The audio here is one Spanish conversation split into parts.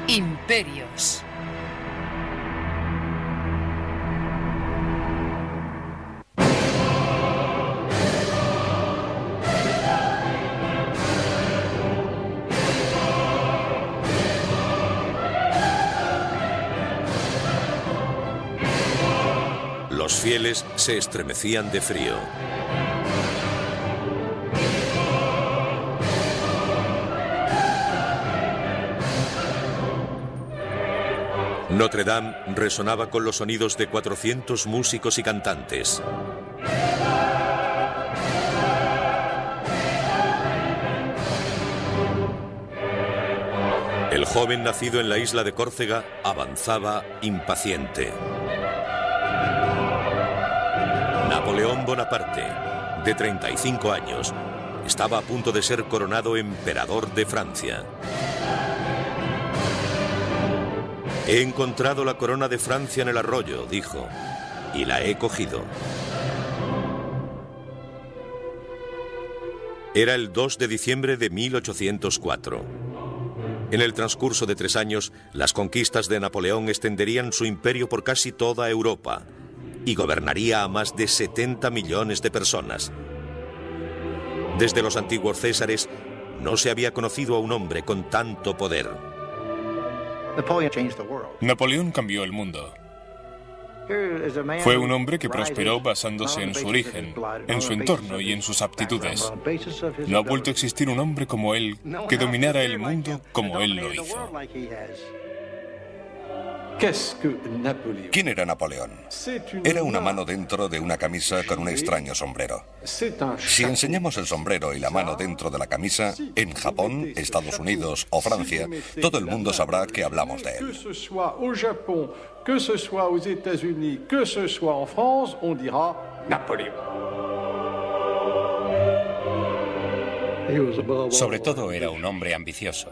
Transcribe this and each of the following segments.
Imperios. Los fieles se estremecían de frío. Notre Dame resonaba con los sonidos de 400 músicos y cantantes. El joven nacido en la isla de Córcega avanzaba impaciente. Napoleón Bonaparte, de 35 años, estaba a punto de ser coronado emperador de Francia. He encontrado la corona de Francia en el arroyo, dijo, y la he cogido. Era el 2 de diciembre de 1804. En el transcurso de 3 años, las conquistas de Napoleón extenderían su imperio por casi toda Europa y gobernaría a más de 70 millones de personas. Desde los antiguos Césares, no se había conocido a un hombre con tanto poder. Napoleón cambió el mundo. Fue un hombre que prosperó basándose en su origen, en su entorno y en sus aptitudes. No ha vuelto a existir un hombre como él que dominara el mundo como él lo hizo. ¿Quién era Napoleón? Era una mano dentro de una camisa con un extraño sombrero. Si enseñamos el sombrero y la mano dentro de la camisa, en Japón, Estados Unidos o Francia, todo el mundo sabrá que hablamos de él. Que ce soit aux États-Unis, que ce soit en France, on dira Napoléon. Sobre todo era un hombre ambicioso.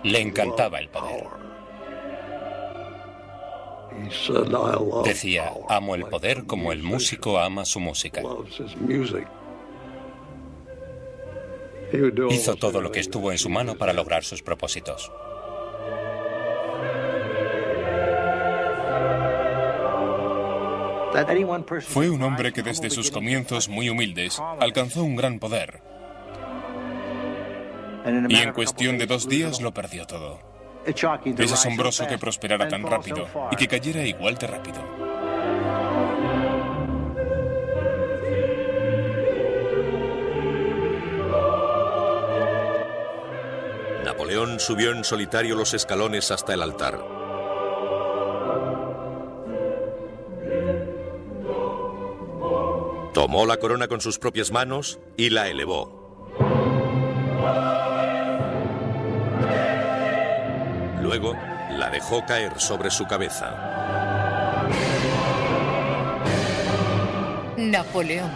Le encantaba el poder. Decía, amo el poder como el músico ama su música. Hizo todo lo que estuvo en su mano para lograr sus propósitos. Fue un hombre que desde sus comienzos muy humildes alcanzó un gran poder. Y en cuestión de 2 días lo perdió todo. Es asombroso que prosperara tan rápido y que cayera igual de rápido. Napoleón subió en solitario los escalones hasta el altar. Tomó la corona con sus propias manos y la elevó. Luego la dejó caer sobre su cabeza. Napoleón.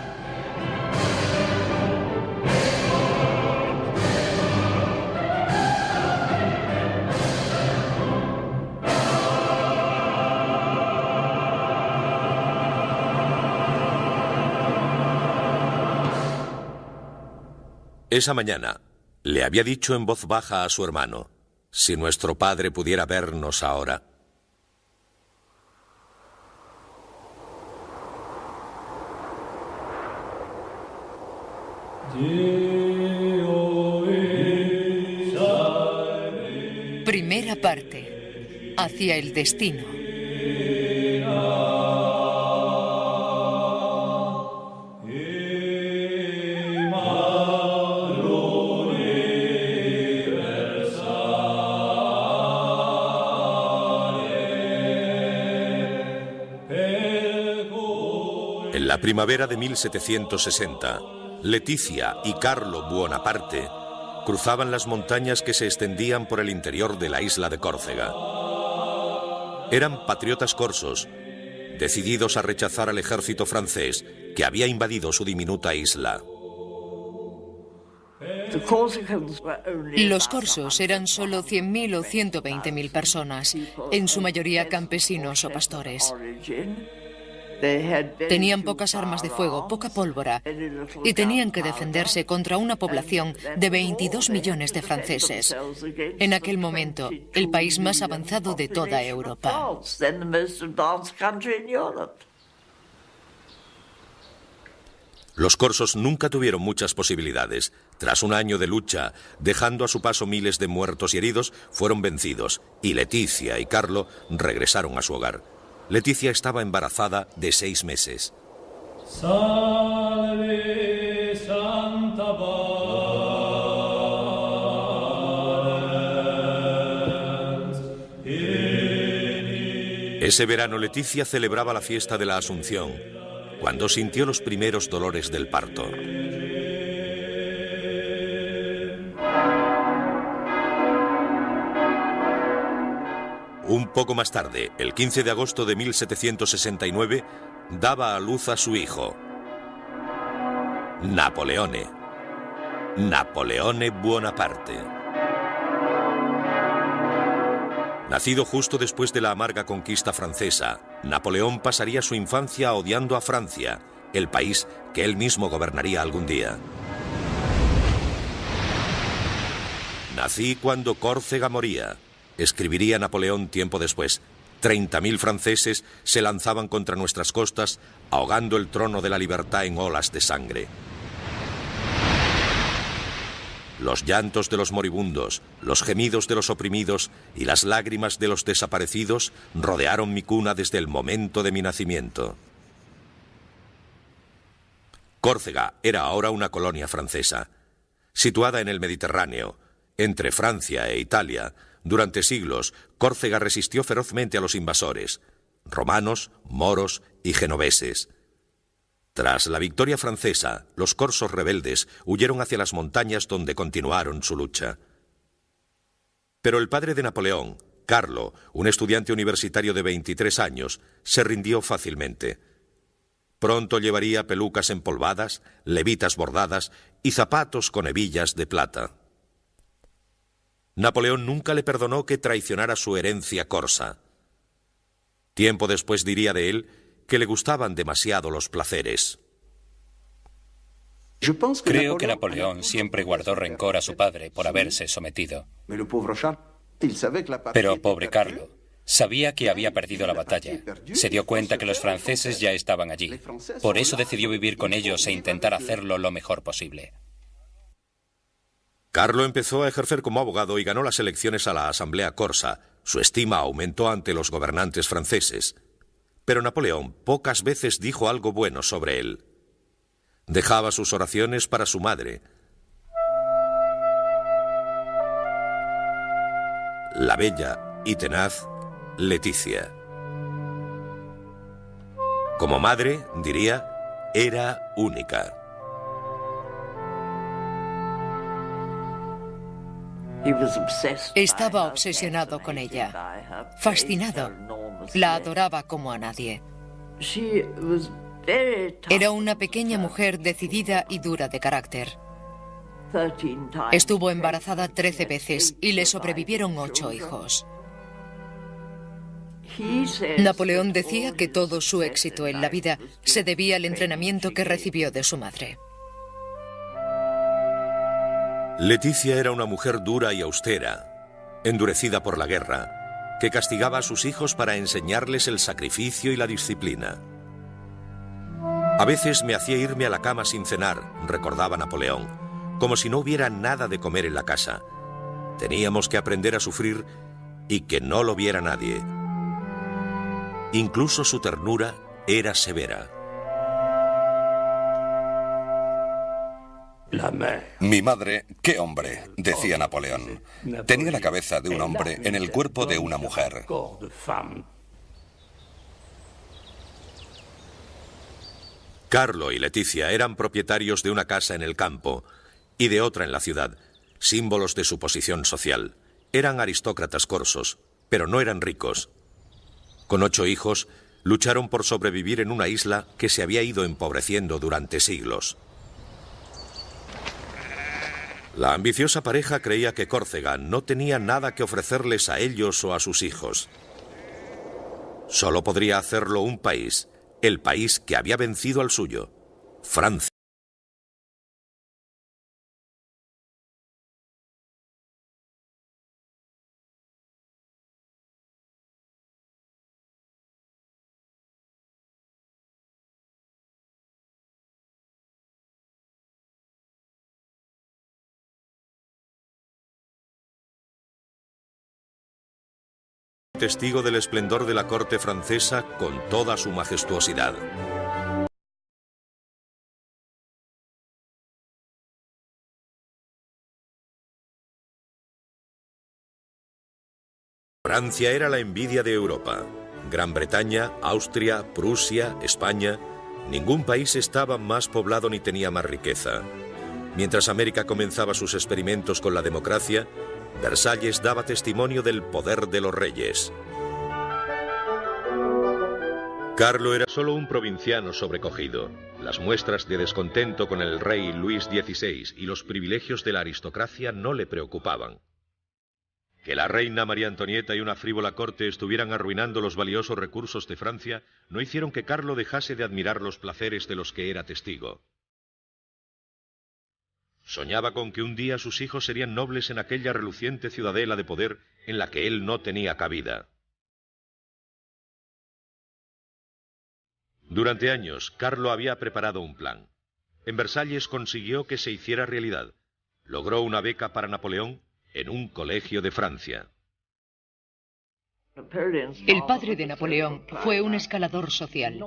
Esa mañana le había dicho en voz baja a su hermano: si nuestro padre pudiera vernos ahora. Primera parte. Hacia el destino. En la primavera de 1760, Leticia y Carlo Buonaparte cruzaban las montañas que se extendían por el interior de la isla de Córcega. Eran patriotas corsos, decididos a rechazar al ejército francés que había invadido su diminuta isla. Los corsos eran solo 100.000 o 120.000 personas, en su mayoría campesinos o pastores. Tenían pocas armas de fuego, poca pólvora, y tenían que defenderse contra una población de 22 millones de franceses. En aquel momento, el país más avanzado de toda Europa. Los corsos nunca tuvieron muchas posibilidades. Tras un año de lucha, dejando a su paso miles de muertos y heridos, fueron vencidos, y Leticia y Carlo regresaron a su hogar. Leticia estaba embarazada de 6 meses. Salve Santa Valens. Ese verano Leticia celebraba la fiesta de la Asunción, cuando sintió los primeros dolores del parto. Un poco más tarde, el 15 de agosto de 1769, daba a luz a su hijo, Napoleone Bonaparte. Nacido justo después de la amarga conquista francesa, Napoleón pasaría su infancia odiando a Francia, el país que él mismo gobernaría algún día. Nací cuando Córcega moría, escribiría Napoleón tiempo después. 30.000 franceses se lanzaban contra nuestras costas, ahogando el trono de la libertad en olas de sangre. Los llantos de los moribundos, los gemidos de los oprimidos y las lágrimas de los desaparecidos rodearon mi cuna desde el momento de mi nacimiento. Córcega era ahora una colonia francesa. Situada en el Mediterráneo, entre Francia e Italia, durante siglos Córcega resistió ferozmente a los invasores, romanos, moros y genoveses. Tras la victoria francesa, los corsos rebeldes huyeron hacia las montañas donde continuaron su lucha. Pero el padre de Napoleón, Carlo, un estudiante universitario de 23 años, se rindió fácilmente. Pronto llevaría pelucas empolvadas, levitas bordadas y zapatos con hebillas de plata. Napoleón nunca le perdonó que traicionara su herencia corsa. Tiempo después diría de él que le gustaban demasiado los placeres. Creo que Napoleón siempre guardó rencor a su padre por haberse sometido. Pero pobre Carlo, sabía que había perdido la batalla. Se dio cuenta que los franceses ya estaban allí. Por eso decidió vivir con ellos e intentar hacerlo lo mejor posible. Carlo empezó a ejercer como abogado y ganó las elecciones a la Asamblea Corsa. Su estima aumentó ante los gobernantes franceses. Pero Napoleón pocas veces dijo algo bueno sobre él. Dejaba sus oraciones para su madre, la bella y tenaz Leticia. Como madre, diría, era única. Estaba obsesionado con ella, fascinado. La adoraba como a nadie. Era una pequeña mujer decidida y dura de carácter. Estuvo embarazada 13 veces y le sobrevivieron 8 hijos. Napoleón decía que todo su éxito en la vida se debía al entrenamiento que recibió de su madre. Leticia era una mujer dura y austera, endurecida por la guerra, que castigaba a sus hijos para enseñarles el sacrificio y la disciplina. A veces me hacía irme a la cama sin cenar, recordaba Napoleón, como si no hubiera nada de comer en la casa. Teníamos que aprender a sufrir y que no lo viera nadie. Incluso su ternura era severa. Mi madre, qué hombre, decía Napoleón. Tenía la cabeza de un hombre en el cuerpo de una mujer. Carlo y Leticia eran propietarios de una casa en el campo y de otra en la ciudad, símbolos de su posición social. Eran aristócratas corsos, pero no eran ricos. Con 8 hijos, lucharon por sobrevivir en una isla que se había ido empobreciendo durante siglos. La ambiciosa pareja creía que Córcega no tenía nada que ofrecerles a ellos o a sus hijos. Solo podría hacerlo un país, el país que había vencido al suyo, Francia. Testigo del esplendor de la corte francesa con toda su majestuosidad. Francia era la envidia de Europa. Gran Bretaña, Austria, Prusia, España, ningún país estaba más poblado ni tenía más riqueza. Mientras América comenzaba sus experimentos con la democracia, Versalles daba testimonio del poder de los reyes. Carlo era solo un provinciano sobrecogido. Las muestras de descontento con el rey Luis XVI y los privilegios de la aristocracia no le preocupaban. Que la reina María Antonieta y una frívola corte estuvieran arruinando los valiosos recursos de Francia no hicieron que Carlo dejase de admirar los placeres de los que era testigo. Soñaba con que un día sus hijos serían nobles en aquella reluciente ciudadela de poder en la que él no tenía cabida. Durante años, Carlo había preparado un plan. En Versalles consiguió que se hiciera realidad. Logró una beca para Napoleón en un colegio de Francia. El padre de Napoleón fue un escalador social,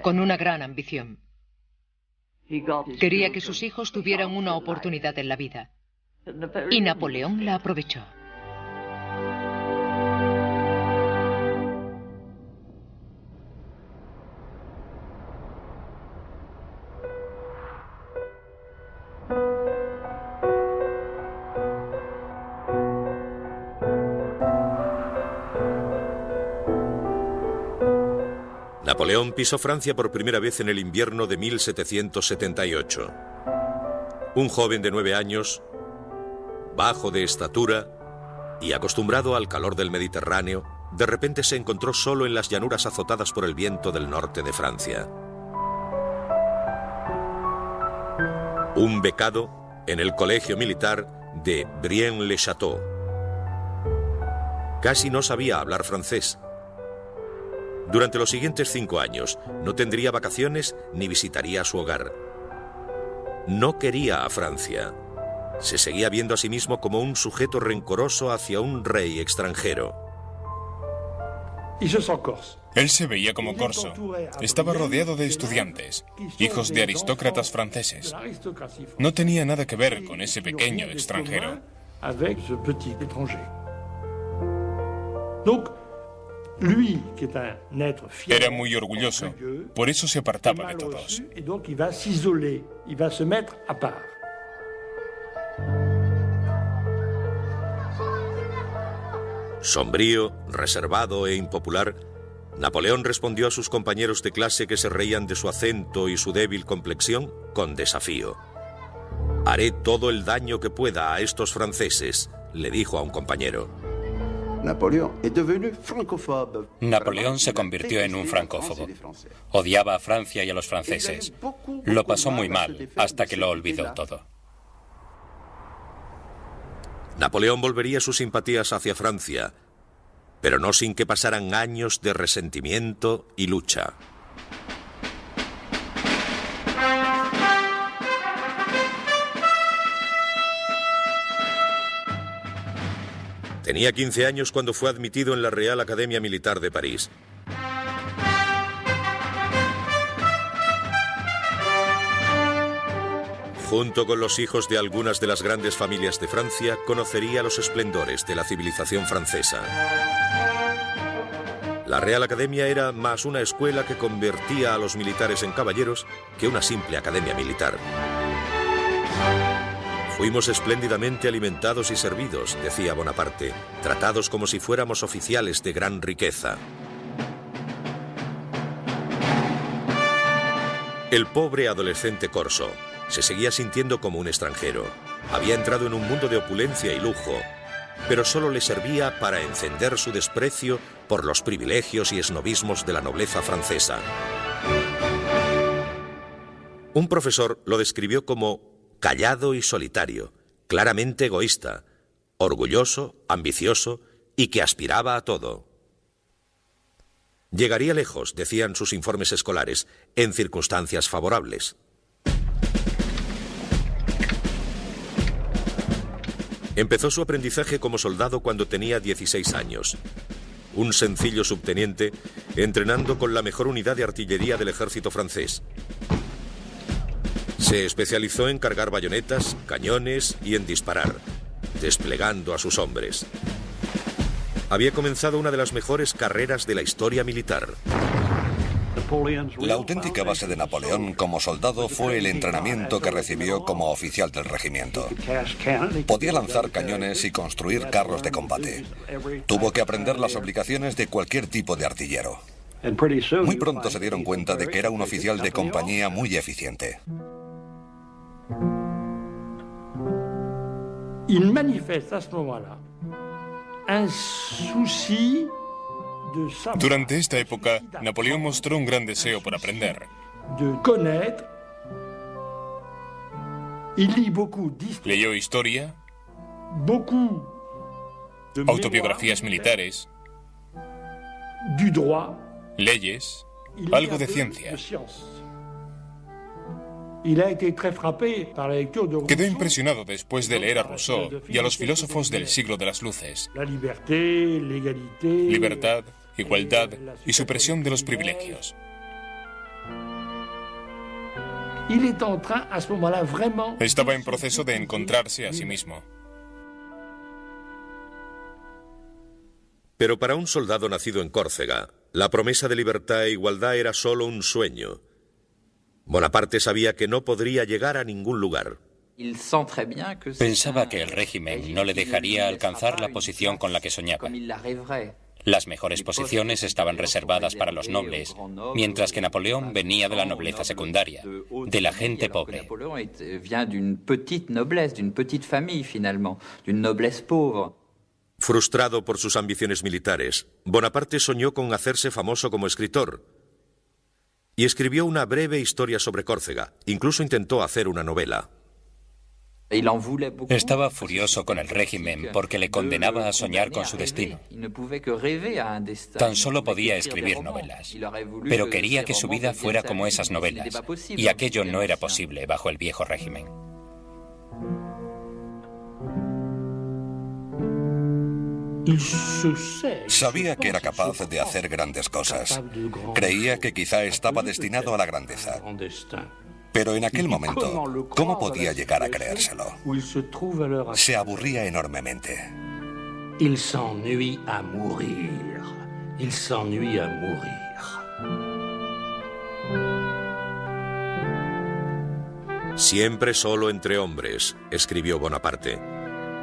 con una gran ambición. Quería que sus hijos tuvieran una oportunidad en la vida. Y Napoleón la aprovechó. Napoleón pisó Francia por primera vez en el invierno de 1778. Un joven de 9 años, bajo de estatura y acostumbrado al calor del Mediterráneo, de repente se encontró solo en las llanuras azotadas por el viento del norte de Francia. Un becado en el colegio militar de Brienne-le-Château. Casi no sabía hablar francés. Durante los siguientes 5 años no tendría vacaciones ni visitaría su hogar. No quería a Francia. Se seguía viendo a sí mismo como un sujeto rencoroso hacia un rey extranjero. Él se veía como corso. Estaba rodeado de estudiantes, hijos de aristócratas franceses. No tenía nada que ver con ese pequeño extranjero. Era muy orgulloso, por eso se apartaba de todos. Sombrío, reservado e impopular, Napoleón respondió a sus compañeros de clase que se reían de su acento y su débil complexión con desafío. «Haré todo el daño que pueda a estos franceses», le dijo a un compañero. Napoleón se convirtió en un francófobo. Odiaba a Francia y a los franceses. Lo pasó muy mal hasta que lo olvidó todo. Napoleón volvería sus simpatías hacia Francia, pero no sin que pasaran años de resentimiento y lucha. Tenía 15 años cuando fue admitido en la Real Academia Militar de París. Junto con los hijos de algunas de las grandes familias de Francia, conocería los esplendores de la civilización francesa. La Real Academia era más una escuela que convertía a los militares en caballeros que una simple academia militar. Fuimos espléndidamente alimentados y servidos, decía Bonaparte, tratados como si fuéramos oficiales de gran riqueza. El pobre adolescente corso se seguía sintiendo como un extranjero. Había entrado en un mundo de opulencia y lujo, pero solo le servía para encender su desprecio por los privilegios y esnobismos de la nobleza francesa. Un profesor lo describió como callado y solitario, claramente egoísta, orgulloso, ambicioso y que aspiraba a todo. Llegaría lejos, decían sus informes escolares, en circunstancias favorables. Empezó su aprendizaje como soldado cuando tenía 16 años. Un sencillo subteniente entrenando con la mejor unidad de artillería del ejército francés. Se especializó en cargar bayonetas, cañones y en disparar, desplegando a sus hombres. Había comenzado una de las mejores carreras de la historia militar. La auténtica base de Napoleón como soldado fue el entrenamiento que recibió como oficial del regimiento. Podía lanzar cañones y construir carros de combate. Tuvo que aprender las obligaciones de cualquier tipo de artillero. Muy pronto se dieron cuenta de que era un oficial de compañía muy eficiente. Il manifeste à ce moment-là un souci. Durante esta época, Napoleón mostró un gran deseo por aprender. Leyó historia, autobiografías militares, leyes, algo de ciencia. Quedó impresionado después de leer a Rousseau y a los filósofos del siglo de las luces. Libertad, igualdad y supresión de los privilegios. Estaba en proceso de encontrarse a sí mismo. Pero para un soldado nacido en Córcega, la promesa de libertad e igualdad era solo un sueño. Bonaparte sabía que no podría llegar a ningún lugar. Pensaba que el régimen no le dejaría alcanzar la posición con la que soñaba. Las mejores posiciones estaban reservadas para los nobles, mientras que Napoleón venía de la nobleza secundaria, de la gente pobre. Frustrado por sus ambiciones militares, Bonaparte soñó con hacerse famoso como escritor y escribió una breve historia sobre Córcega. Incluso intentó hacer una novela. Estaba furioso con el régimen porque le condenaba a soñar con su destino. Tan solo podía escribir novelas, pero quería que su vida fuera como esas novelas, y aquello no era posible bajo el viejo régimen. Sabía que era capaz de hacer grandes cosas. Creía que quizá estaba destinado a la grandeza. Pero en aquel momento, ¿cómo podía llegar a creérselo? Se aburría enormemente. Il s'ennuie à mourir. Il s'ennuie à mourir. Siempre solo entre hombres, escribió Bonaparte.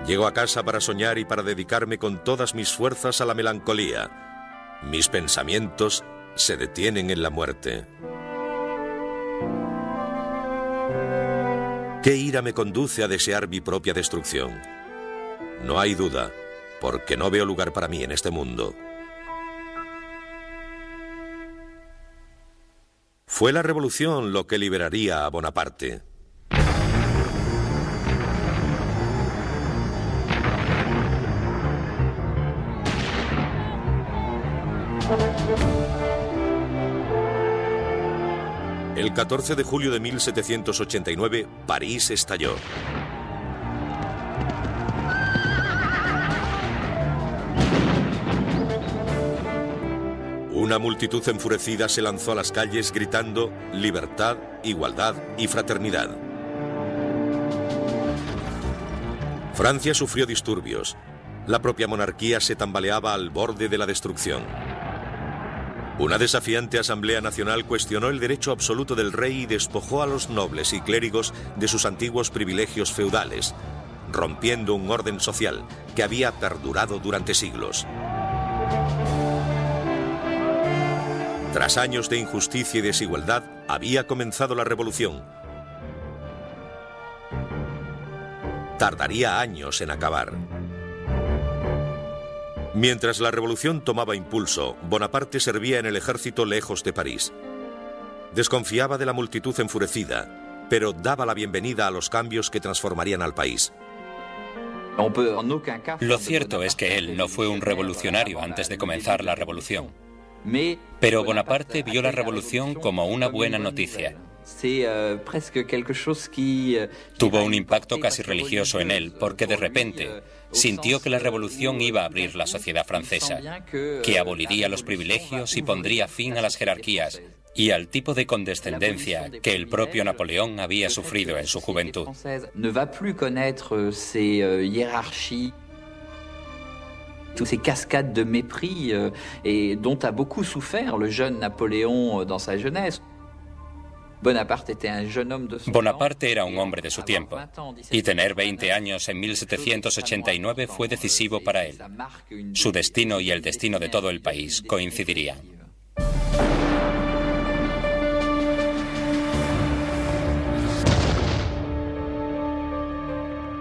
Llego a casa para soñar y para dedicarme con todas mis fuerzas a la melancolía. Mis pensamientos se detienen en la muerte. ¿Qué ira me conduce a desear mi propia destrucción? No hay duda, porque no veo lugar para mí en este mundo. Fue la revolución lo que liberaría a Bonaparte. El 14 de julio de 1789, París estalló. Una multitud enfurecida se lanzó a las calles gritando libertad, igualdad y fraternidad. Francia sufrió disturbios. La propia monarquía se tambaleaba al borde de la destrucción. Una desafiante Asamblea Nacional cuestionó el derecho absoluto del rey y despojó a los nobles y clérigos de sus antiguos privilegios feudales, rompiendo un orden social que había perdurado durante siglos. Tras años de injusticia y desigualdad, había comenzado la revolución. Tardaría años en acabar. Mientras la revolución tomaba impulso, Bonaparte servía en el ejército lejos de París. Desconfiaba de la multitud enfurecida pero daba la bienvenida a los cambios que transformarían al país. Lo cierto es que él no fue un revolucionario antes de comenzar la revolución. Pero Bonaparte vio la revolución como una buena noticia. Tuvo un impacto casi religioso en él, porque de repente sintió que la revolución iba a abrir la sociedad francesa, que aboliría los privilegios y pondría fin a las jerarquías y al tipo de condescendencia que el propio Napoleón había sufrido en su juventud. Toutes ces cascades de mépris dont a beaucoup souffert le jeune Napoléon dans sa jeunesse. Bonaparte era un hombre de su tiempo, y tener 20 años en 1789 fue decisivo para él. Su destino y el destino de todo el país coincidirían.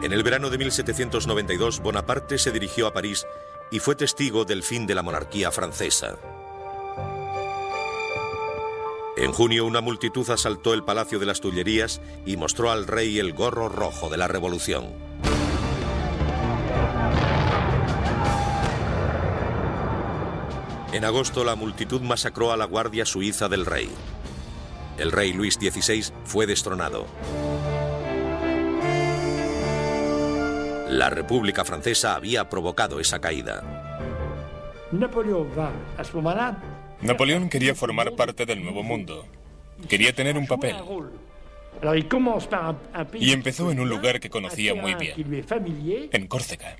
En el verano de 1792, Bonaparte se dirigió a París y fue testigo del fin de la monarquía francesa. En junio, una multitud asaltó el Palacio de las Tullerías y mostró al rey el gorro rojo de la Revolución. En agosto, la multitud masacró a la guardia suiza del rey. El rey Luis XVI fue destronado. La República Francesa había provocado esa caída. Napoleón quería formar parte del Nuevo Mundo. Quería tener un papel. Y empezó en un lugar que conocía muy bien, en Córcega.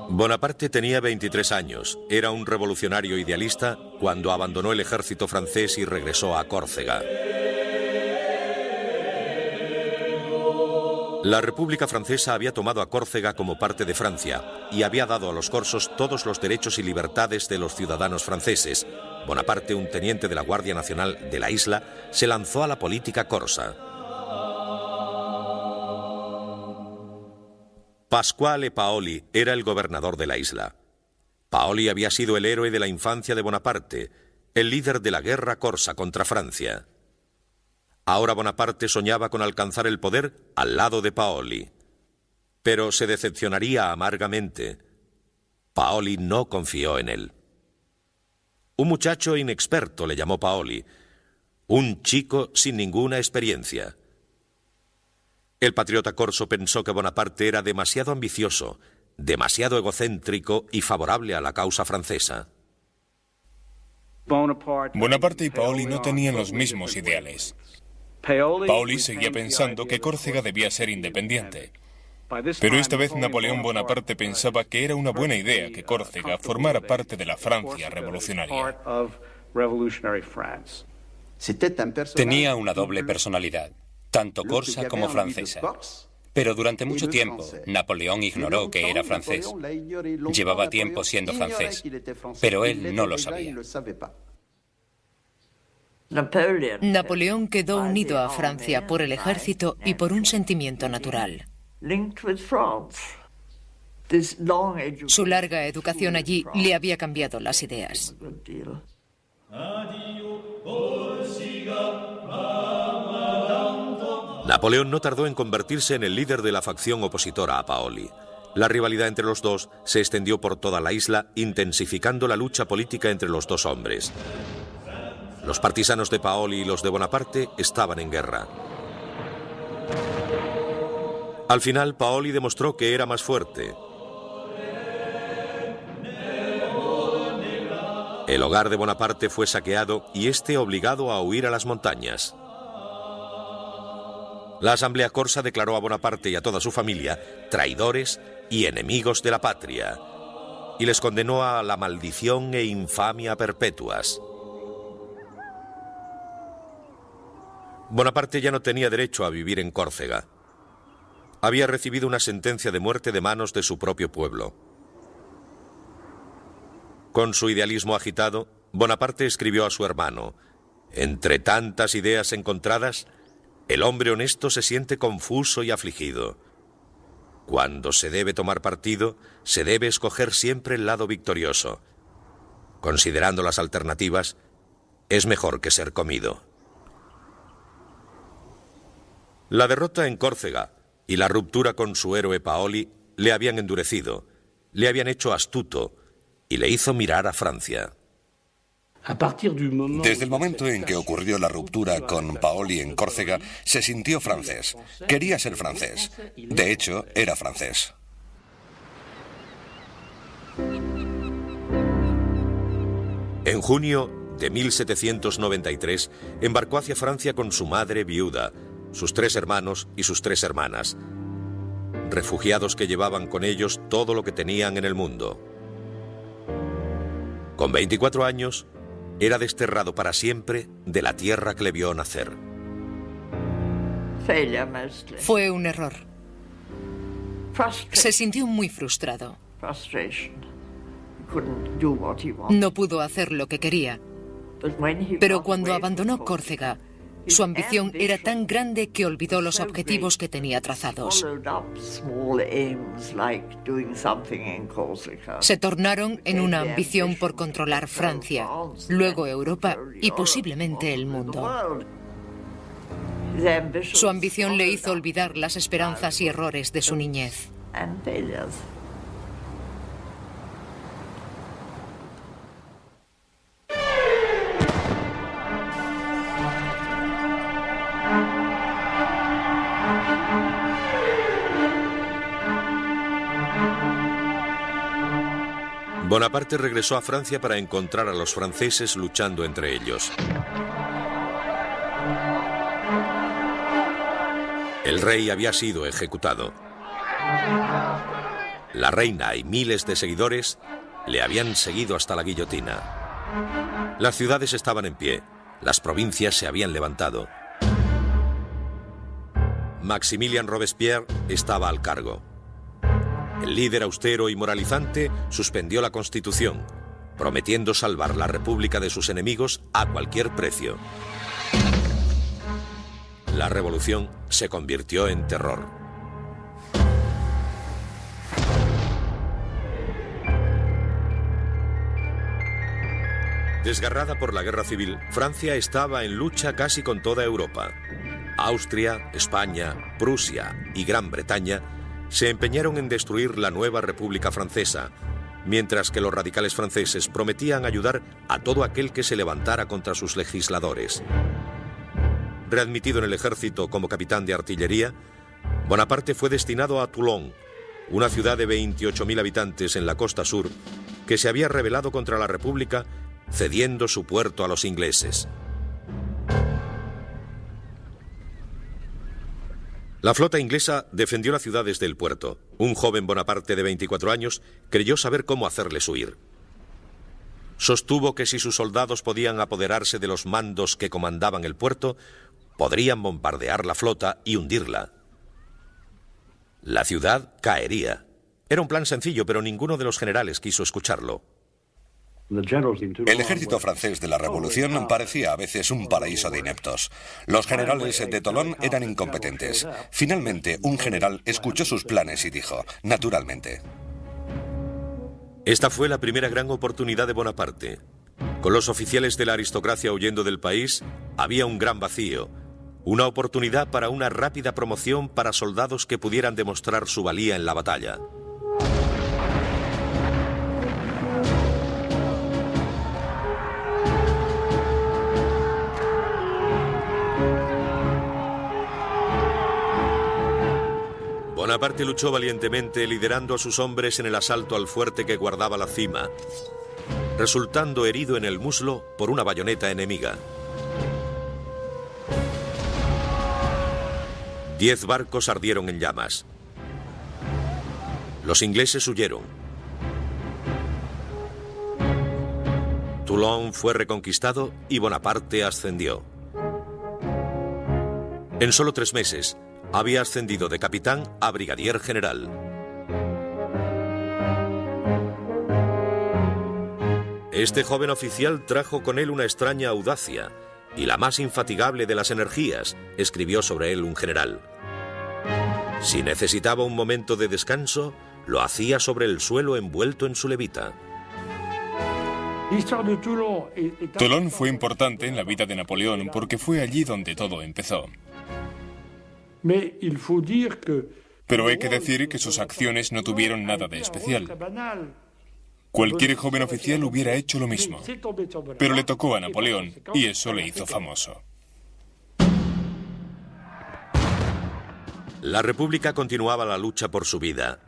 Bonaparte tenía 23 años, era un revolucionario idealista cuando abandonó el ejército francés y regresó a Córcega. La República Francesa había tomado a Córcega como parte de Francia y había dado a los corsos todos los derechos y libertades de los ciudadanos franceses. Bonaparte, un teniente de la Guardia Nacional de la isla, se lanzó a la política corsa. Pasquale Paoli era el gobernador de la isla. Paoli había sido el héroe de la infancia de Bonaparte, el líder de la guerra corsa contra Francia. Ahora Bonaparte soñaba con alcanzar el poder al lado de Paoli. Pero se decepcionaría amargamente. Paoli no confió en él. Un muchacho inexperto le llamó Paoli, un chico sin ninguna experiencia. El patriota corso pensó que Bonaparte era demasiado ambicioso, demasiado egocéntrico y favorable a la causa francesa. Bonaparte y Paoli no tenían los mismos ideales. Paoli seguía pensando que Córcega debía ser independiente. Pero esta vez Napoleón Bonaparte pensaba que era una buena idea que Córcega formara parte de la Francia revolucionaria. Tenía una doble personalidad, tanto corsa como francesa. Pero durante mucho tiempo, Napoleón ignoró que era francés. Llevaba tiempo siendo francés, pero él no lo sabía. Napoleón quedó unido a Francia por el ejército y por un sentimiento natural. Su larga educación allí le había cambiado las ideas. Napoleón no tardó en convertirse en el líder de la facción opositora a Paoli. La rivalidad entre los dos se extendió por toda la isla, intensificando la lucha política entre los dos hombres. Los partisanos de Paoli y los de Bonaparte estaban en guerra. Al final, Paoli demostró que era más fuerte. El hogar de Bonaparte fue saqueado y este obligado a huir a las montañas. La Asamblea Corsa declaró a Bonaparte y a toda su familia traidores y enemigos de la patria, y les condenó a la maldición e infamia perpetuas. Bonaparte ya no tenía derecho a vivir en Córcega. Había recibido una sentencia de muerte de manos de su propio pueblo. Con su idealismo agitado, Bonaparte escribió a su hermano: Entre tantas ideas encontradas, el hombre honesto se siente confuso y afligido. Cuando se debe tomar partido, se debe escoger siempre el lado victorioso. Considerando las alternativas, es mejor que ser comido. La derrota en Córcega y la ruptura con su héroe Paoli le habían endurecido, le habían hecho astuto y le hizo mirar a Francia. Desde el momento en que ocurrió la ruptura con Paoli en Córcega, se sintió francés. Quería ser francés. De hecho, era francés. En junio de 1793 embarcó hacia Francia con su madre viuda, sus 3 hermanos y sus 3 hermanas, refugiados que llevaban con ellos todo lo que tenían en el mundo. Con 24 años, era desterrado para siempre de la tierra que le vio nacer. Fue un error. Se sintió muy frustrado. No pudo hacer lo que quería. Pero cuando abandonó Córcega, su ambición era tan grande que olvidó los objetivos que tenía trazados. Se tornaron en una ambición por controlar Francia, luego Europa y posiblemente el mundo. Su ambición le hizo olvidar las esperanzas y errores de su niñez. Bonaparte regresó a Francia para encontrar a los franceses luchando entre ellos. El rey había sido ejecutado. La reina y miles de seguidores le habían seguido hasta la guillotina. Las ciudades estaban en pie, las provincias se habían levantado. Maximilien Robespierre estaba al cargo. El líder austero y moralizante suspendió la Constitución, prometiendo salvar la República de sus enemigos a cualquier precio. La revolución se convirtió en terror. Desgarrada por la guerra civil, Francia estaba en lucha casi con toda Europa. Austria, España, Prusia y Gran Bretaña se empeñaron en destruir la nueva República Francesa, mientras que los radicales franceses prometían ayudar a todo aquel que se levantara contra sus legisladores. Readmitido en el ejército como capitán de artillería, Bonaparte fue destinado a Toulon, una ciudad de 28.000 habitantes en la costa sur, que se había rebelado contra la República, cediendo su puerto a los ingleses. La flota inglesa defendió la ciudad desde el puerto. Un joven Bonaparte de 24 años creyó saber cómo hacerles huir. Sostuvo que si sus soldados podían apoderarse de los mandos que comandaban el puerto, podrían bombardear la flota y hundirla. La ciudad caería. Era un plan sencillo, pero ninguno de los generales quiso escucharlo. El ejército francés de la Revolución parecía a veces un paraíso de ineptos. Los generales de Toulon eran incompetentes. Finalmente, un general escuchó sus planes y dijo, naturalmente. Esta fue la primera gran oportunidad de Bonaparte. Con los oficiales de la aristocracia huyendo del país, había un gran vacío. Una oportunidad para una rápida promoción para soldados que pudieran demostrar su valía en la batalla. Bonaparte luchó valientemente, liderando a sus hombres en el asalto al fuerte que guardaba la cima, resultando herido en el muslo por una bayoneta enemiga. 10 barcos ardieron en llamas. Los ingleses huyeron. Toulon fue reconquistado y Bonaparte ascendió. En solo 3 meses, había ascendido de capitán a brigadier general. Este joven oficial trajo con él una extraña audacia y la más infatigable de las energías, escribió sobre él un general. Si necesitaba un momento de descanso, lo hacía sobre el suelo envuelto en su levita. Toulon fue importante en la vida de Napoleón porque fue allí donde todo empezó. Pero hay que decir que sus acciones no tuvieron nada de especial. Cualquier joven oficial hubiera hecho lo mismo, pero le tocó a Napoleón y eso le hizo famoso. La República continuaba la lucha por su vida,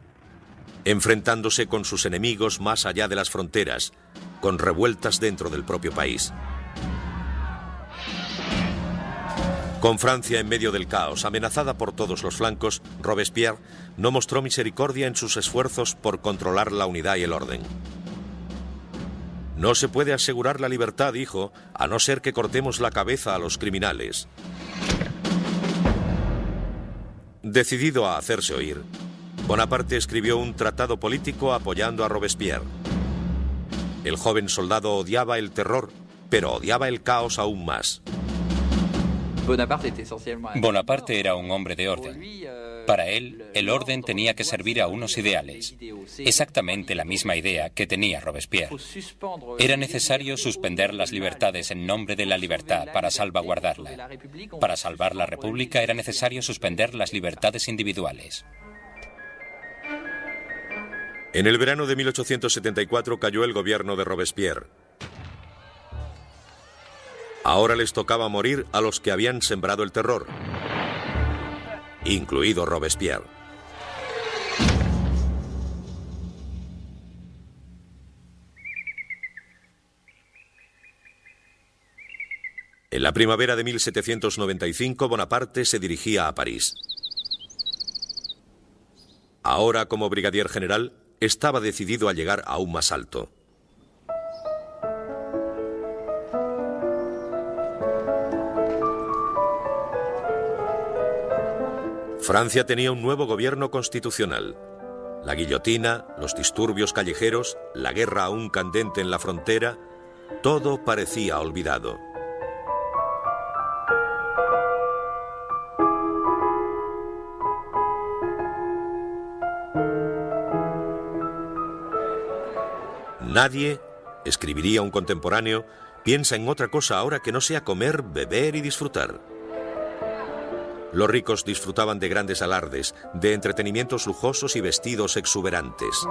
enfrentándose con sus enemigos más allá de las fronteras, con revueltas dentro del propio país. Con Francia en medio del caos, amenazada por todos los flancos, Robespierre no mostró misericordia en sus esfuerzos por controlar la unidad y el orden. No se puede asegurar la libertad, dijo, a no ser que cortemos la cabeza a los criminales. Decidido a hacerse oír, Bonaparte escribió un tratado político apoyando a Robespierre. El joven soldado odiaba el terror, pero odiaba el caos aún más. Bonaparte era un hombre de orden. Para él, el orden tenía que servir a unos ideales. Exactamente la misma idea que tenía Robespierre. Era necesario suspender las libertades en nombre de la libertad para salvaguardarla. Para salvar la República era necesario suspender las libertades individuales. En el verano de 1874 cayó el gobierno de Robespierre. Ahora les tocaba morir a los que habían sembrado el terror, incluido Robespierre. En la primavera de 1795, Bonaparte se dirigía a París. Ahora, como brigadier general, estaba decidido a llegar aún más alto. Francia tenía un nuevo gobierno constitucional. La guillotina, los disturbios callejeros, la guerra aún candente en la frontera, todo parecía olvidado. Nadie, escribiría un contemporáneo, piensa en otra cosa ahora que no sea comer, beber y disfrutar. Los ricos disfrutaban de grandes alardes, de entretenimientos lujosos y vestidos exuberantes.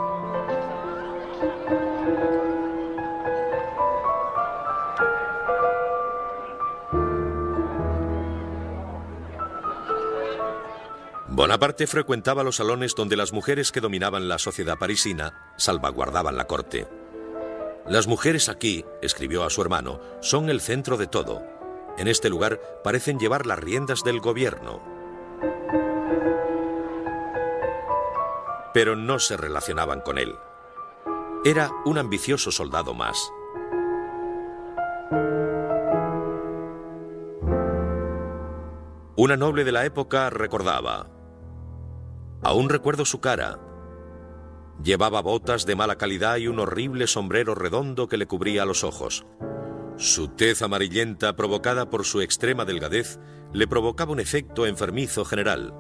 Bonaparte frecuentaba los salones donde las mujeres que dominaban la sociedad parisina salvaguardaban la corte. Las mujeres aquí, escribió a su hermano, son el centro de todo. En este lugar parecen llevar las riendas del gobierno. Pero no se relacionaban con él. Era un ambicioso soldado más. Una noble de la época recordaba: aún recuerdo su cara. Llevaba botas de mala calidad y un horrible sombrero redondo que le cubría los ojos. Su tez amarillenta, provocada por su extrema delgadez, le provocaba un efecto enfermizo general.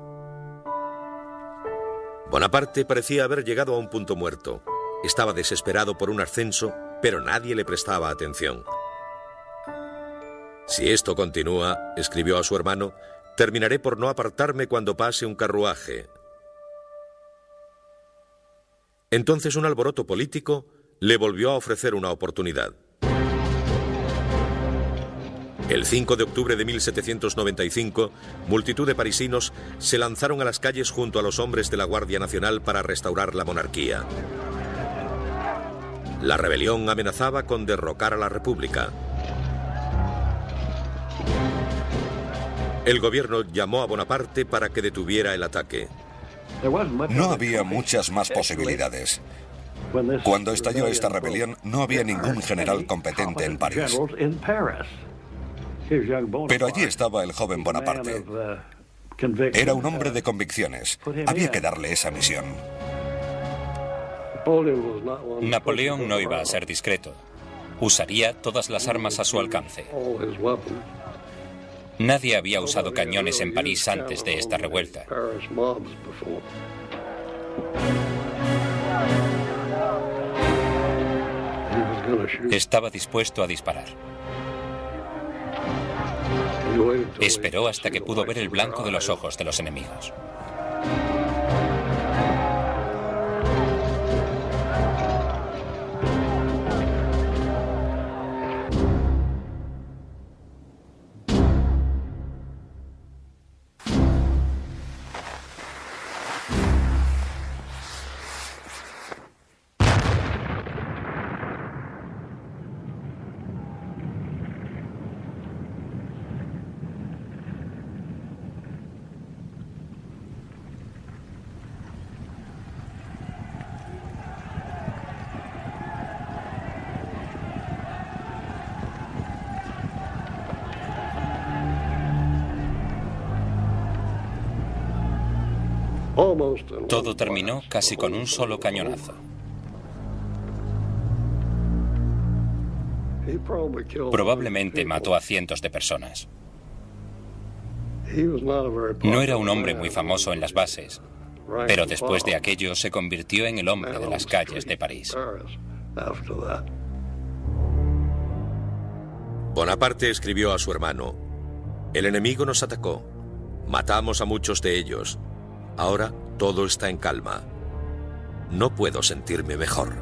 Bonaparte parecía haber llegado a un punto muerto. Estaba desesperado por un ascenso, pero nadie le prestaba atención. Si esto continúa, escribió a su hermano, terminaré por no apartarme cuando pase un carruaje. Entonces un alboroto político le volvió a ofrecer una oportunidad. El 5 de octubre de 1795, multitud de parisinos se lanzaron a las calles junto a los hombres de la Guardia Nacional para restaurar la monarquía. La rebelión amenazaba con derrocar a la República. El gobierno llamó a Bonaparte para que detuviera el ataque. No había muchas más posibilidades. Cuando estalló esta rebelión, no había ningún general competente en París. Pero allí estaba el joven Bonaparte. Era un hombre de convicciones. Había que darle esa misión. Napoleón no iba a ser discreto. Usaría todas las armas a su alcance. Nadie había usado cañones en París antes de esta revuelta. Estaba dispuesto a disparar. Esperó hasta que pudo ver el blanco de los ojos de los enemigos. Todo terminó casi con un solo cañonazo. Probablemente mató a cientos de personas. No era un hombre muy famoso en las bases, pero después de aquello se convirtió en el hombre de las calles de París. Bonaparte escribió a su hermano: "El enemigo nos atacó. Matamos a muchos de ellos. Ahora todo está en calma. No puedo sentirme mejor".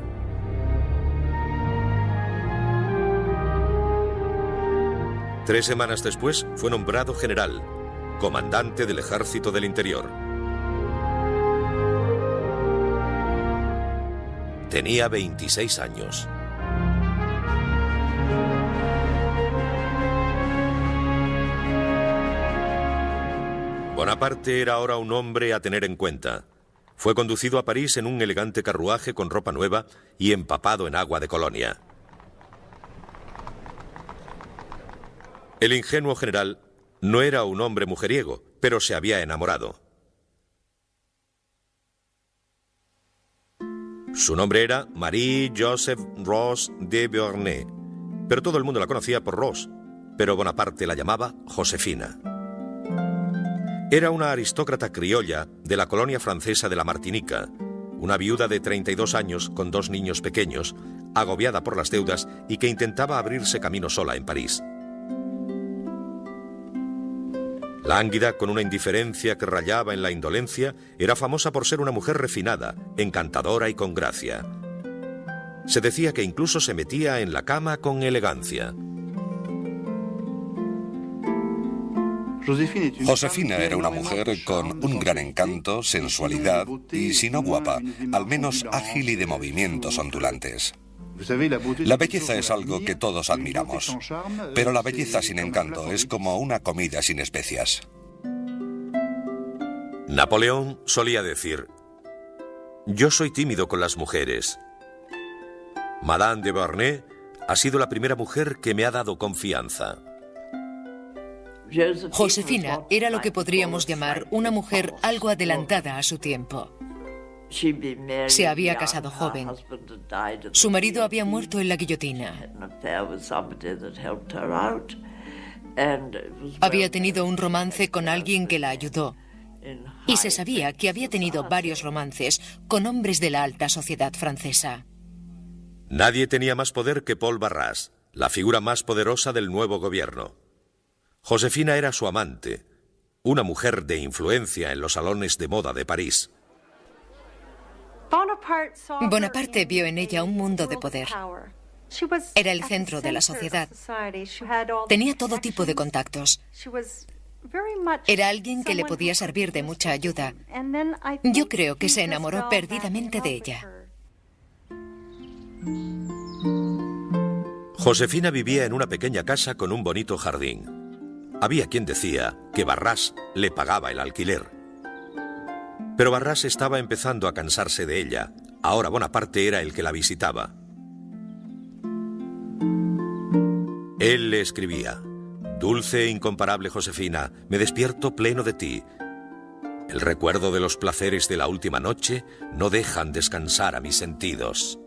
Tres semanas después fue nombrado general, comandante del Ejército del Interior. Tenía 26 años. Bonaparte era ahora un hombre a tener en cuenta. Fue conducido a París en un elegante carruaje con ropa nueva y empapado en agua de colonia. El ingenuo general no era un hombre mujeriego, pero se había enamorado. Su nombre era Marie-Joseph Rose de Beauharnais, pero todo el mundo la conocía por Rose, pero Bonaparte la llamaba Josefina. Era una aristócrata criolla de la colonia francesa de la Martinica, una viuda de 32 años con 2 niños pequeños, agobiada por las deudas y que intentaba abrirse camino sola en París. Lánguida, con una indiferencia que rayaba en la indolencia, era famosa por ser una mujer refinada, encantadora y con gracia. Se decía que incluso se metía en la cama con elegancia. Josefina era una mujer con un gran encanto, sensualidad y, si no guapa, al menos ágil y de movimientos ondulantes. La belleza es algo que todos admiramos, pero la belleza sin encanto es como una comida sin especias. Napoleón solía decir: "Yo soy tímido con las mujeres. Madame de Beauharnais ha sido la primera mujer que me ha dado confianza". Josefina era lo que podríamos llamar una mujer algo adelantada a su tiempo. Se había casado joven. Su marido había muerto en la guillotina. Había tenido un romance con alguien que la ayudó. Y se sabía que había tenido varios romances con hombres de la alta sociedad francesa. Nadie tenía más poder que Paul Barras, la figura más poderosa del nuevo gobierno. Josefina era su amante, una mujer de influencia en los salones de moda de París. Bonaparte vio en ella un mundo de poder. Era el centro de la sociedad. Tenía todo tipo de contactos. Era alguien que le podía servir de mucha ayuda. Yo creo que se enamoró perdidamente de ella. Josefina vivía en una pequeña casa con un bonito jardín. Había quien decía que Barras le pagaba el alquiler. Pero Barras estaba empezando a cansarse de ella. Ahora Bonaparte era el que la visitaba. Él le escribía: "Dulce e incomparable Josefina, me despierto pleno de ti. El recuerdo de los placeres de la última noche no dejan descansar a mis sentidos".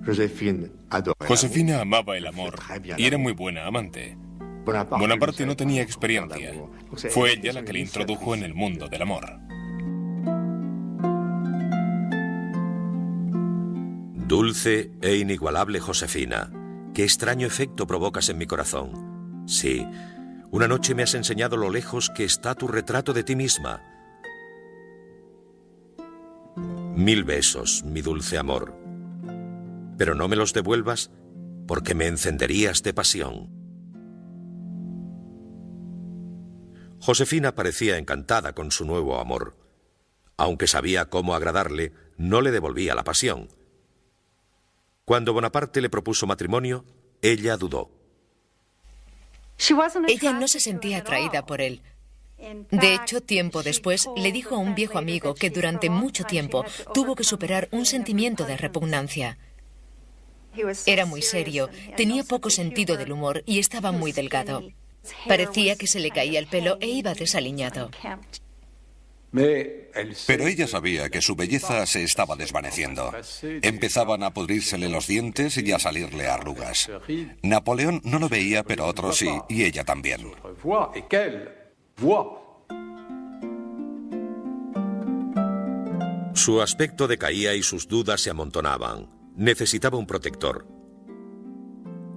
Josefina amaba el amor y era muy buena amante. Bonaparte no tenía experiencia. Fue ella la que le introdujo en el mundo del amor. Dulce e inigualable Josefina, qué extraño efecto provocas en mi corazón. Sí, una noche me has enseñado lo lejos que está tu retrato de ti misma. 1000 besos, mi dulce amor. Pero no me los devuelvas porque me encenderías de pasión. Josefina parecía encantada con su nuevo amor. Aunque sabía cómo agradarle, no le devolvía la pasión. Cuando Bonaparte le propuso matrimonio, ella dudó. Ella no se sentía atraída por él. De hecho, tiempo después, le dijo a un viejo amigo que durante mucho tiempo tuvo que superar un sentimiento de repugnancia. Era muy serio, tenía poco sentido del humor y estaba muy delgado. Parecía que se le caía el pelo e iba desaliñado. Pero ella sabía que su belleza se estaba desvaneciendo. Empezaban a pudrírsele los dientes y a salirle arrugas. Napoleón no lo veía, pero otros sí, y ella también. Su aspecto decaía y sus dudas se amontonaban. Necesitaba un protector.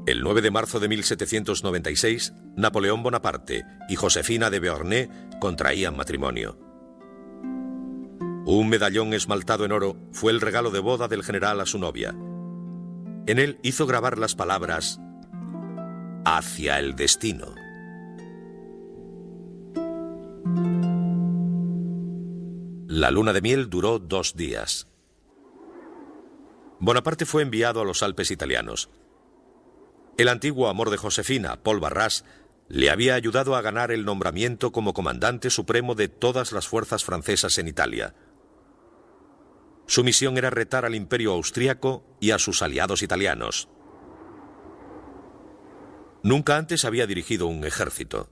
El 9 de marzo de 1796, Napoleón Bonaparte y Josefina de Beauharnais contraían matrimonio. Un medallón esmaltado en oro fue el regalo de boda del general a su novia. En él hizo grabar las palabras «Hacia el destino». La luna de miel duró 2 días. Bonaparte fue enviado a los Alpes italianos. El antiguo amor de Josefina, Paul Barras, le había ayudado a ganar el nombramiento como comandante supremo de todas las fuerzas francesas en Italia. Su misión era retar al imperio austríaco y a sus aliados italianos. Nunca antes había dirigido un ejército.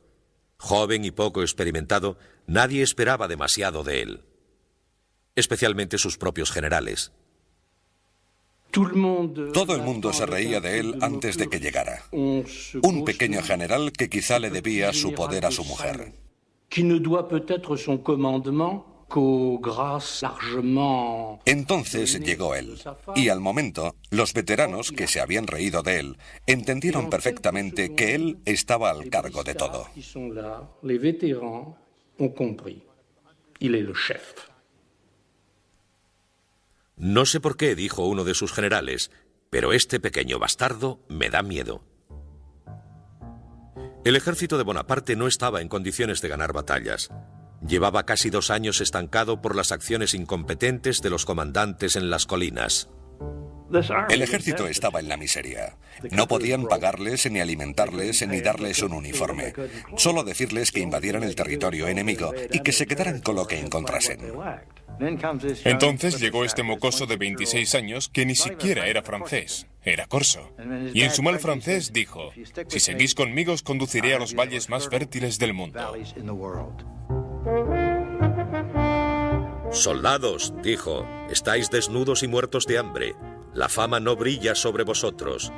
Joven y poco experimentado, nadie esperaba demasiado de él. Especialmente sus propios generales. Todo el mundo se reía de él antes de que llegara. Un pequeño general que quizá le debía su poder a su mujer. Entonces llegó él, y al momento, los veteranos que se habían reído de él entendieron perfectamente que él estaba al cargo de todo. No sé por qué, dijo uno de sus generales, pero este pequeño bastardo me da miedo. El ejército de Bonaparte no estaba en condiciones de ganar batallas. Llevaba casi 2 años estancado por las acciones incompetentes de los comandantes en las colinas. El ejército estaba en la miseria. No podían pagarles, ni alimentarles, ni darles un uniforme. Solo decirles que invadieran el territorio enemigo y que se quedaran con lo que encontrasen. Entonces llegó este mocoso de 26 años que ni siquiera era francés, era corso. Y en su mal francés dijo: si seguís conmigo os conduciré a los valles más fértiles del mundo. Soldados, dijo, estáis desnudos y muertos de hambre. La fama no brilla sobre vosotros.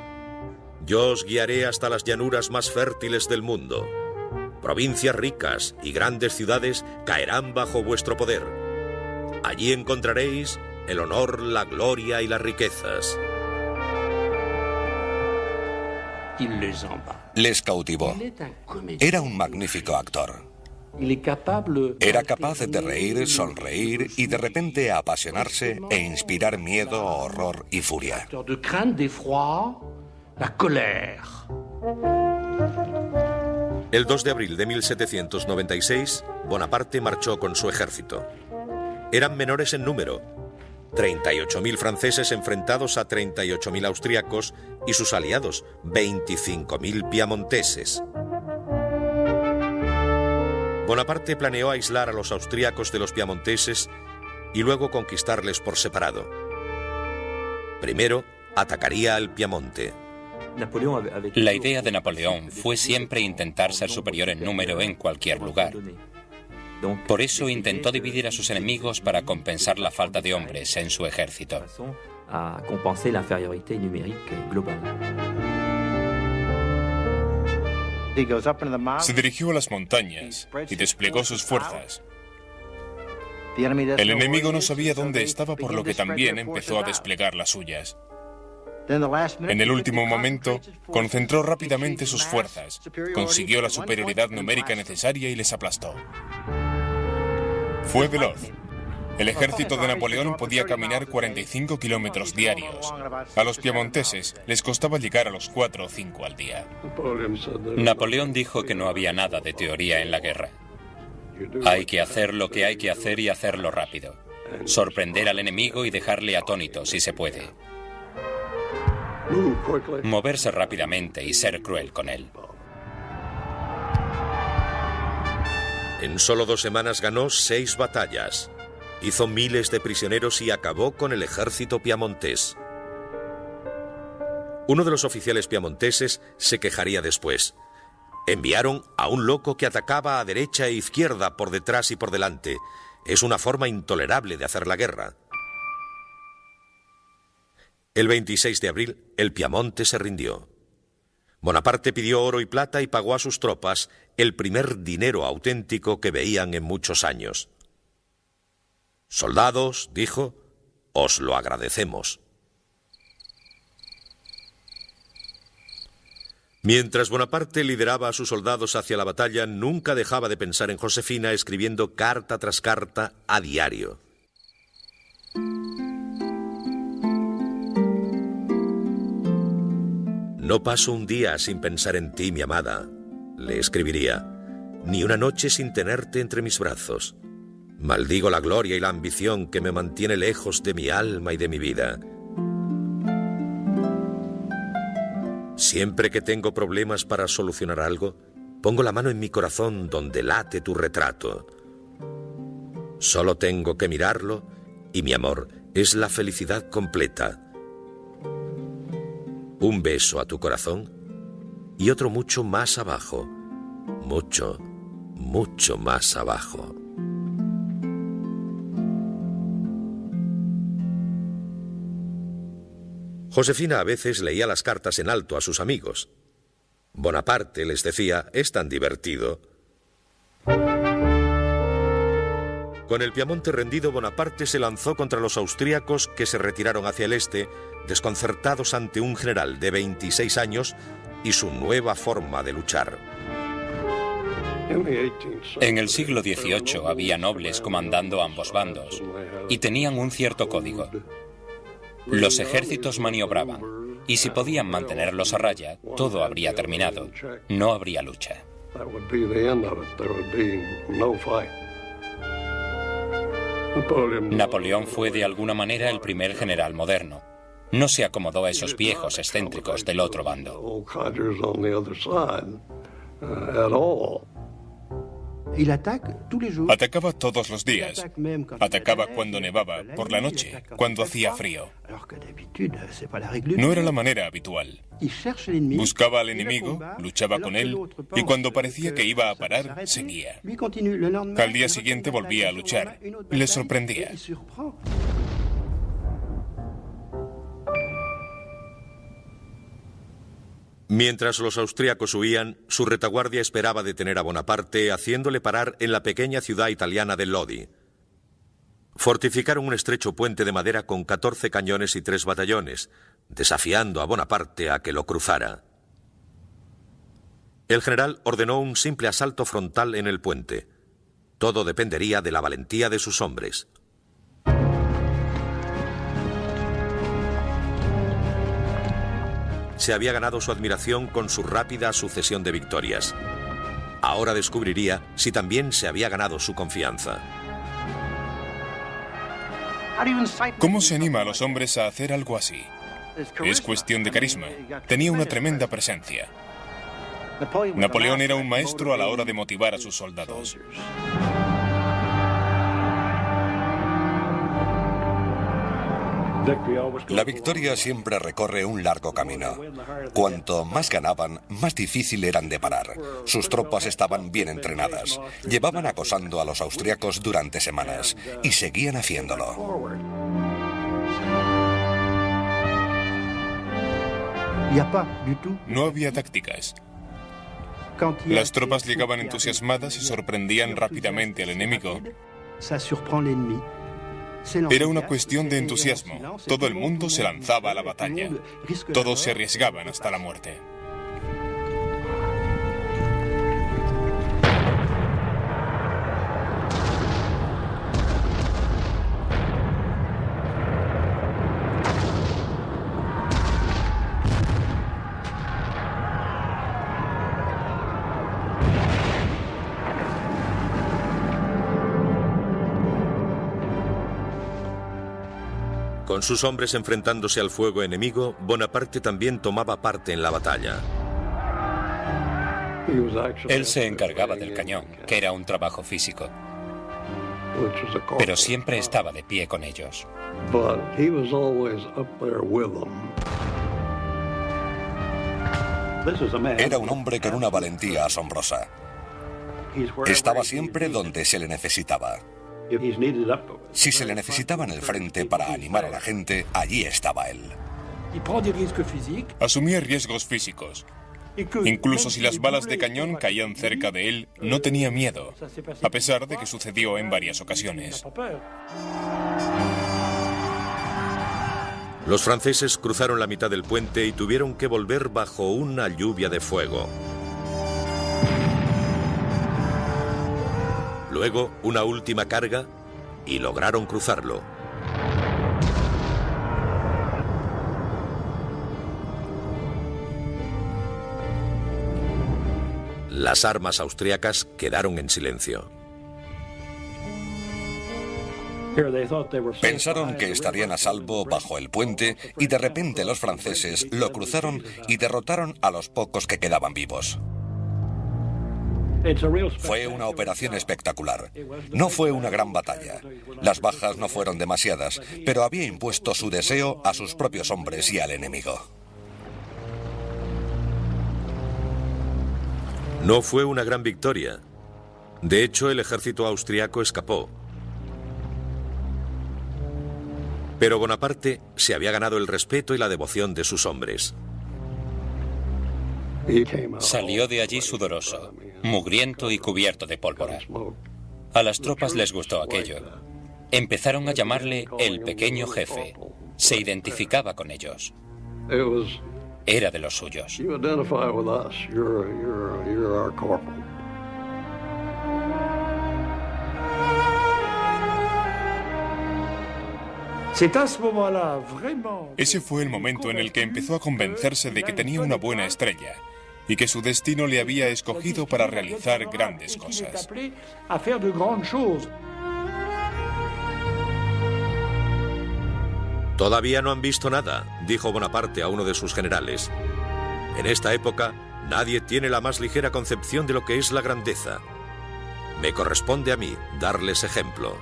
Yo os guiaré hasta las llanuras más fértiles del mundo. Provincias ricas y grandes ciudades caerán bajo vuestro poder. Allí encontraréis el honor, la gloria y las riquezas. Les cautivó. Era un magnífico actor. Era capaz de reír, sonreír y de repente apasionarse e inspirar miedo, horror y furia. El 2 de abril de 1796, Bonaparte marchó con su ejército. Eran menores en número, 38.000 franceses enfrentados a 38.000 austriacos y sus aliados, 25.000 piamonteses. Bonaparte planeó aislar a los austriacos de los piamonteses y luego conquistarles por separado. Primero, atacaría al Piamonte. La idea de Napoleón fue siempre intentar ser superior en número en cualquier lugar. Por eso intentó dividir a sus enemigos para compensar la falta de hombres en su ejército. à compenser l'infériorité numérique globale. Se dirigió a las montañas y desplegó sus fuerzas. El enemigo no sabía dónde estaba, por lo que también empezó a desplegar las suyas. En el último momento, concentró rápidamente sus fuerzas, consiguió la superioridad numérica necesaria y les aplastó. Fue veloz. El ejército de Napoleón podía caminar 45 kilómetros diarios. A los piamonteses les costaba llegar a los 4 o 5 al día. Napoleón dijo que no había nada de teoría en la guerra. Hay que hacer lo que hay que hacer y hacerlo rápido. Sorprender al enemigo y dejarle atónito si se puede. Moverse rápidamente y ser cruel con él. En solo 2 semanas ganó 6 batallas. Hizo miles de prisioneros y acabó con el ejército piamontés. Uno de los oficiales piamonteses se quejaría después. Enviaron a un loco que atacaba a derecha e izquierda, por detrás y por delante. Es una forma intolerable de hacer la guerra. El 26 de abril, el Piamonte se rindió. Bonaparte pidió oro y plata y pagó a sus tropas el primer dinero auténtico que veían en muchos años. «Soldados», dijo, «os lo agradecemos». Mientras Bonaparte lideraba a sus soldados hacia la batalla, nunca dejaba de pensar en Josefina, escribiendo carta tras carta a diario. «No paso un día sin pensar en ti, mi amada», le escribiría, «ni una noche sin tenerte entre mis brazos. Maldigo la gloria y la ambición que me mantiene lejos de mi alma y de mi vida. Siempre que tengo problemas para solucionar algo, pongo la mano en mi corazón donde late tu retrato. Solo tengo que mirarlo y mi amor es la felicidad completa. Un beso a tu corazón y otro mucho más abajo, mucho, mucho más abajo». Josefina a veces leía las cartas en alto a sus amigos. Bonaparte les decía, «es tan divertido». Con el Piamonte rendido, Bonaparte se lanzó contra los austríacos, que se retiraron hacia el este, desconcertados ante un general de 26 años y su nueva forma de luchar. En el siglo XVIII había nobles comandando ambos bandos y tenían un cierto código. Los ejércitos maniobraban y si podían mantenerlos a raya, todo habría terminado. No habría lucha. Napoleón fue de alguna manera el primer general moderno. No se acomodó a esos viejos excéntricos del otro bando. Atacaba todos los días. Atacaba cuando nevaba, por la noche, cuando hacía frío. No era la manera habitual. Buscaba al enemigo, luchaba con él, y cuando parecía que iba a parar, seguía. Al día siguiente volvía a luchar. Le sorprendía. Mientras los austríacos huían, su retaguardia esperaba detener a Bonaparte, haciéndole parar en la pequeña ciudad italiana de Lodi. Fortificaron un estrecho puente de madera con 14 cañones y 3 batallones, desafiando a Bonaparte a que lo cruzara. El general ordenó un simple asalto frontal en el puente. Todo dependería de la valentía de sus hombres. Se había ganado su admiración con su rápida sucesión de victorias. Ahora descubriría si también se había ganado su confianza. ¿Cómo se anima a los hombres a hacer algo así? Es cuestión de carisma. Tenía una tremenda presencia. Napoleón era un maestro a la hora de motivar a sus soldados. La victoria siempre recorre un largo camino. Cuanto más ganaban, más difícil eran de parar. Sus tropas estaban bien entrenadas. Llevaban acosando a los austriacos durante semanas y seguían haciéndolo. No había tácticas. Las tropas llegaban entusiasmadas y sorprendían rápidamente al enemigo. Era una cuestión de entusiasmo. Todo el mundo se lanzaba a la batalla. Todos se arriesgaban hasta la muerte. Con sus hombres enfrentándose al fuego enemigo, Bonaparte también tomaba parte en la batalla. Él se encargaba del cañón, que era un trabajo físico, pero siempre estaba de pie con ellos. Era un hombre con una valentía asombrosa. Estaba siempre donde se le necesitaba. Si se le necesitaba en el frente para animar a la gente, allí estaba él. Asumía riesgos físicos. Incluso si las balas de cañón caían cerca de él, no tenía miedo, a pesar de que sucedió en varias ocasiones. Los franceses cruzaron la mitad del puente y tuvieron que volver bajo una lluvia de fuego. Luego, una última carga y lograron cruzarlo. Las armas austriacas quedaron en silencio. Pensaron que estarían a salvo bajo el puente y de repente los franceses lo cruzaron y derrotaron a los pocos que quedaban vivos. Fue una operación espectacular. No fue una gran batalla. Las bajas no fueron demasiadas, pero había impuesto su deseo a sus propios hombres y al enemigo. No fue una gran victoria. De hecho, el ejército austriaco escapó. Pero Bonaparte se había ganado el respeto y la devoción de sus hombres. Salió de allí sudoroso, mugriento y cubierto de pólvora. A las tropas les gustó aquello. Empezaron a llamarle el pequeño jefe. Se identificaba con ellos. Era de los suyos. Ese fue el momento en el que empezó a convencerse de que tenía una buena estrella y que su destino le había escogido para realizar grandes cosas. Todavía no han visto nada, dijo Bonaparte a uno de sus generales. En esta época, nadie tiene la más ligera concepción de lo que es la grandeza. Me corresponde a mí darles ejemplo.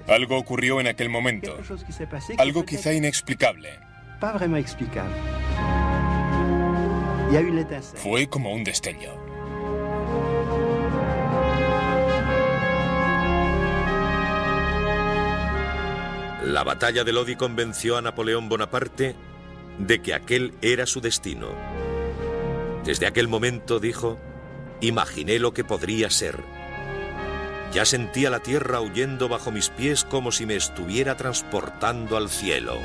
Algo ocurrió en aquel momento, algo quizá inexplicable. Fue como un destello. La batalla de Lodi convenció a Napoleón Bonaparte de que aquel era su destino. Desde aquel momento, dijo, imaginé lo que podría ser. Ya sentía la tierra huyendo bajo mis pies como si me estuviera transportando al cielo.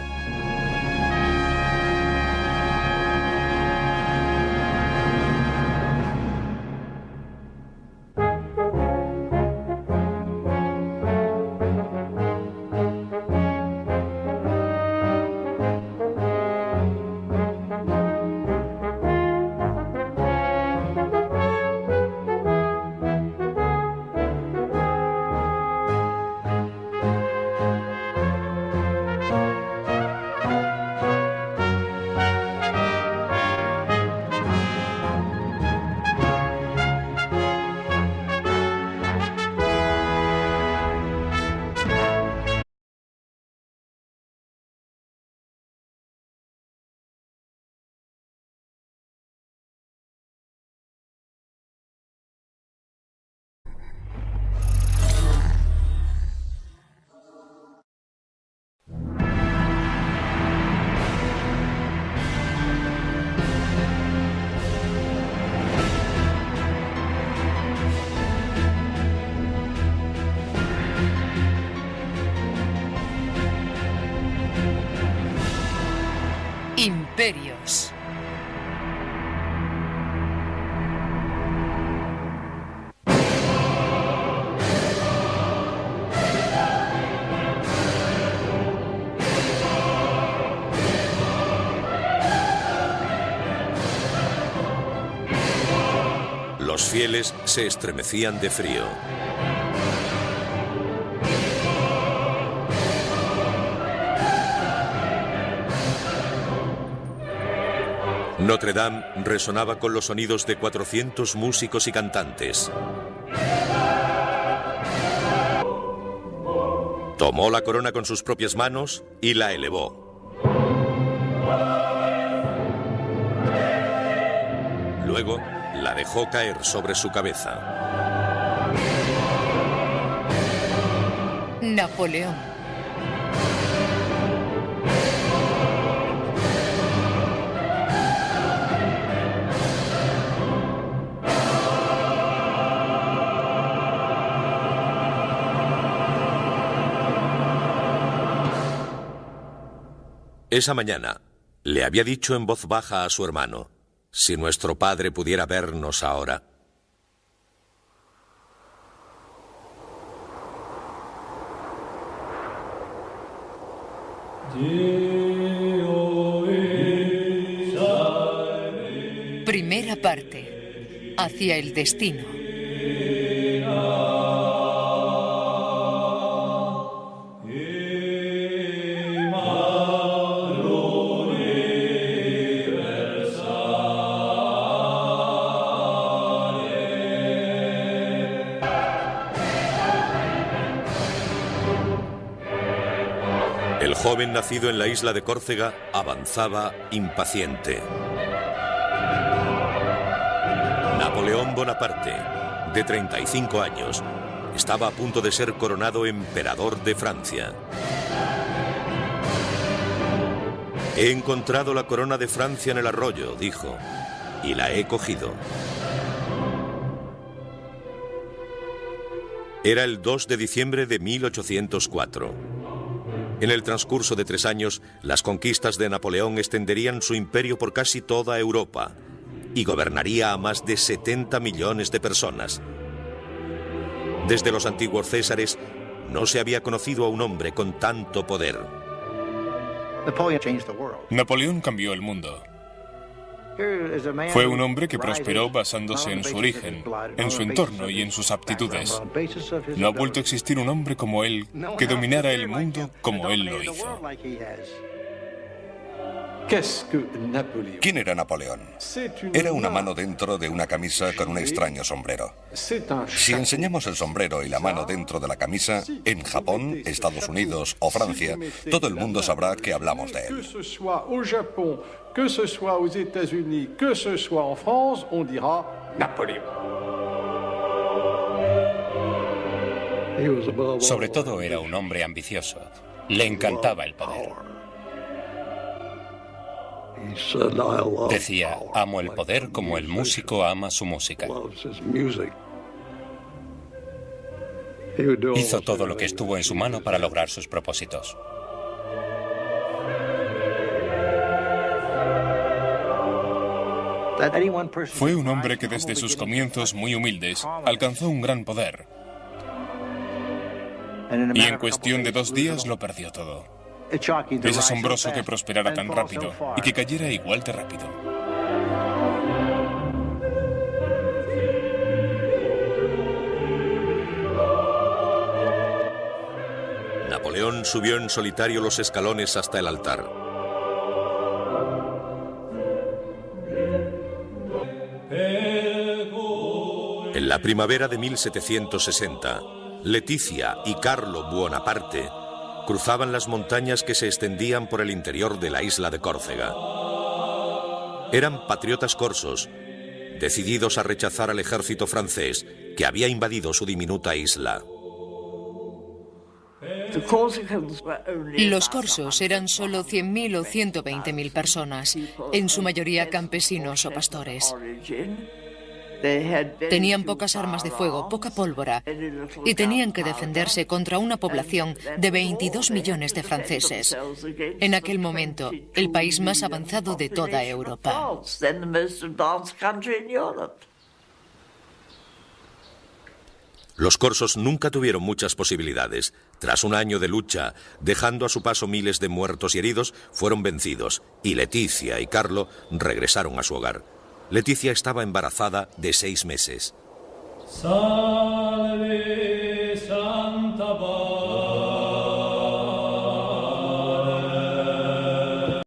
fieles se estremecían de frío. Notre Dame resonaba con los sonidos de 400 músicos y cantantes. Tomó la corona con sus propias manos y la elevó. Luego la dejó caer sobre su cabeza. Napoleón. Esa mañana le había dicho en voz baja a su hermano: si nuestro padre pudiera vernos ahora. Primera parte. Hacia el destino. El joven nacido en la isla de Córcega avanzaba impaciente. Napoleón Bonaparte, de 35 años, estaba a punto de ser coronado emperador de Francia. He encontrado la corona de Francia en el arroyo, dijo, y la he cogido. Era el 2 de diciembre de 1804. En el transcurso de 3 años, las conquistas de Napoleón extenderían su imperio por casi toda Europa y gobernaría a más de 70 millones de personas. Desde los antiguos Césares, no se había conocido a un hombre con tanto poder. Napoleón cambió el mundo. Fue un hombre que prosperó basándose en su origen, en su entorno y en sus aptitudes. No ha vuelto a existir un hombre como él que dominara el mundo como él lo hizo. ¿Quién era Napoleón? Era una mano dentro de una camisa con un extraño sombrero. Si enseñamos el sombrero y la mano dentro de la camisa, en Japón, Estados Unidos o Francia, todo el mundo sabrá que hablamos de él. Que ce soit aux États-Unis, que ce soit en France, on dira Napoléon. Sobre todo era un hombre ambicioso. Le encantaba el poder. Decía, amo el poder como el músico ama su música. Hizo todo lo que estuvo en su mano para lograr sus propósitos. Fue un hombre que desde sus comienzos muy humildes alcanzó un gran poder. Y en cuestión de 2 días lo perdió todo. Es asombroso que prosperara tan rápido y que cayera igual de rápido. Napoleón subió en solitario los escalones hasta el altar. En la primavera de 1760, Leticia y Carlo Buonaparte cruzaban las montañas que se extendían por el interior de la isla de Córcega. Eran patriotas corsos, decididos a rechazar al ejército francés que había invadido su diminuta isla. Los corsos eran solo 100.000 o 120.000 personas, en su mayoría campesinos o pastores. Tenían pocas armas de fuego, poca pólvora, y tenían que defenderse contra una población de 22 millones de franceses. En aquel momento, el país más avanzado de toda Europa. Los corsos nunca tuvieron muchas posibilidades. Tras un año de lucha, dejando a su paso miles de muertos y heridos, fueron vencidos, y Leticia y Carlo regresaron a su hogar. Leticia estaba embarazada de 6 meses. Salve Santa Barbara.